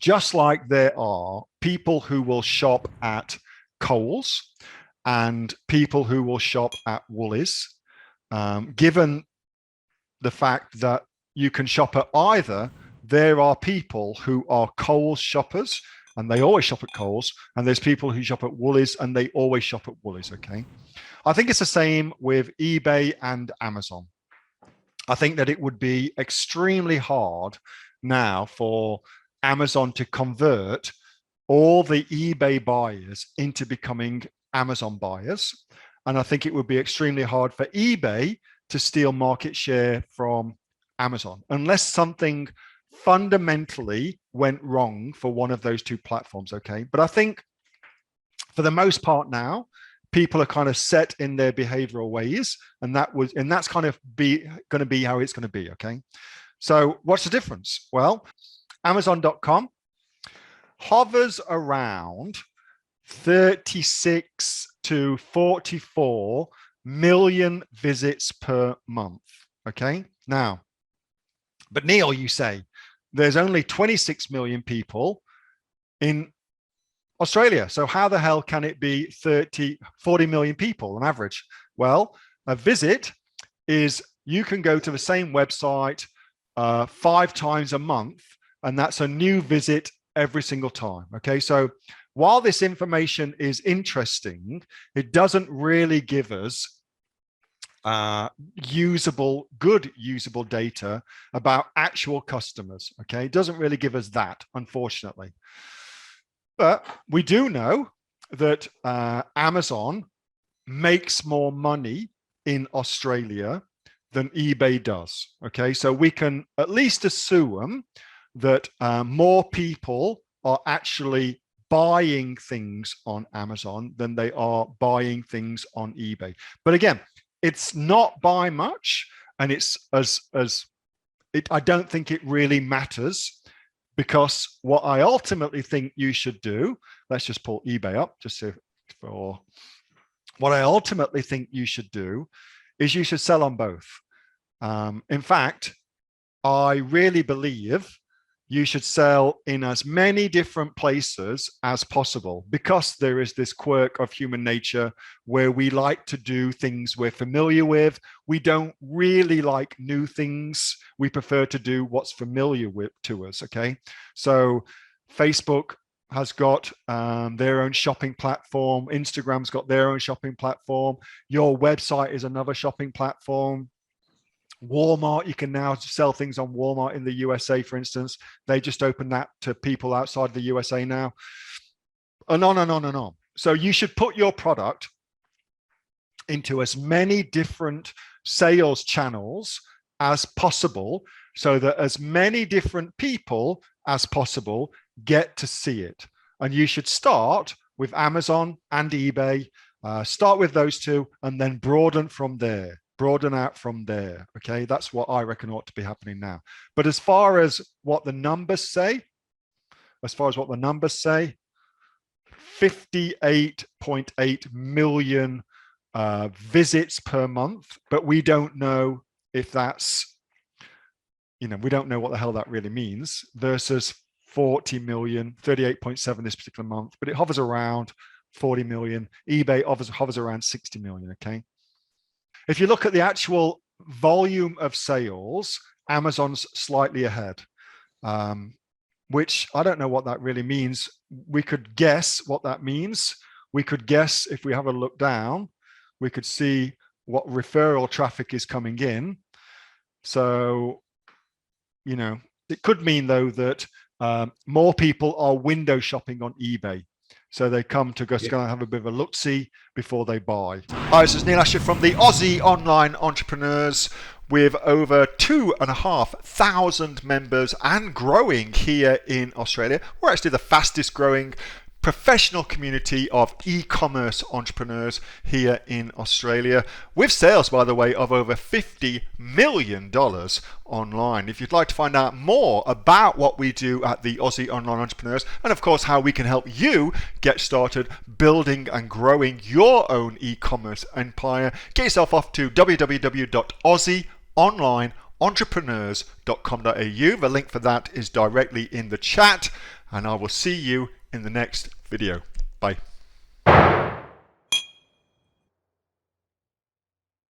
just like there are people who will shop at Coles and people who will shop at Woolies, given the fact that you can shop at either, there are people who are Coles shoppers and they always shop at Coles, and there's people who shop at Woolies and they always shop at Woolies, okay? I think it's the same with eBay and Amazon. I think that it would be extremely hard now for Amazon to convert all the eBay buyers into becoming Amazon buyers. And I think it would be extremely hard for eBay to steal market share from Amazon, unless something fundamentally went wrong for one of those two platforms, okay? But I think for the most part now, people are kind of set in their behavioral ways, and that's kind of going to be how it's going to be, okay? So what's the difference? Well, Amazon.com hovers around 36 to 44 million visits per month, okay? Now, but Neil, you say, there's only 26 million people in Australia. So how the hell can it be 40 million people on average? Well, a visit is you can go to the same website 5 times a month, and that's a new visit every single time. Okay, so while this information is interesting, it doesn't really give us good usable data about actual customers. Okay, it doesn't really give us that, unfortunately. But we do know that Amazon makes more money in Australia than eBay does. Okay, so we can at least assume that more people are actually buying things on Amazon than they are buying things on eBay. But again, it's not by much, and it's I don't think it really matters, because what I ultimately think you should do, let's just pull eBay up just for what I ultimately think you should do is you should sell on both. In fact, I really believe you should sell in as many different places as possible, because there is this quirk of human nature where we like to do things we're familiar with. We don't really like new things. We prefer to do what's familiar to us, okay? So Facebook has got their own shopping platform. Instagram's got their own shopping platform. Your website is another shopping platform. Walmart, you can now sell things on Walmart in the USA, for instance. They just opened that to people outside the USA now. And on and on and on. So you should put your product into as many different sales channels as possible, so that as many different people as possible get to see it. And you should start with Amazon and eBay. Start with those two and then broaden from there. Broaden out from there. Okay, that's what I reckon ought to be happening now. But as far as what the numbers say, 58.8 million visits per month, but we don't know if that's, we don't know what the hell that really means, versus 40 million, 38.7 this particular month, but it hovers around 40 million. eBay hovers around 60 million, okay? If you look at the actual volume of sales, Amazon's slightly ahead, which I don't know what that really means. We could guess what that means. We could guess, if we have a look down, we could see what referral traffic is coming in. So, it could mean, though, that more people are window shopping on eBay. So they come to just go and have a bit of a look-see before they buy. Hi, this is Neil-Asher from the Aussie Online Entrepreneurs, with over 2,500 members and growing here in Australia. We're actually the fastest growing professional community of e-commerce entrepreneurs here in Australia, with sales, by the way, of over $50 million online. If you'd like to find out more about what we do at the Aussie Online Entrepreneurs, and of course how we can help you get started building and growing your own e-commerce empire, get yourself off to www.aussieonlineentrepreneurs.com.au. The link for that is directly in the chat. and I will see you in the next video. Bye.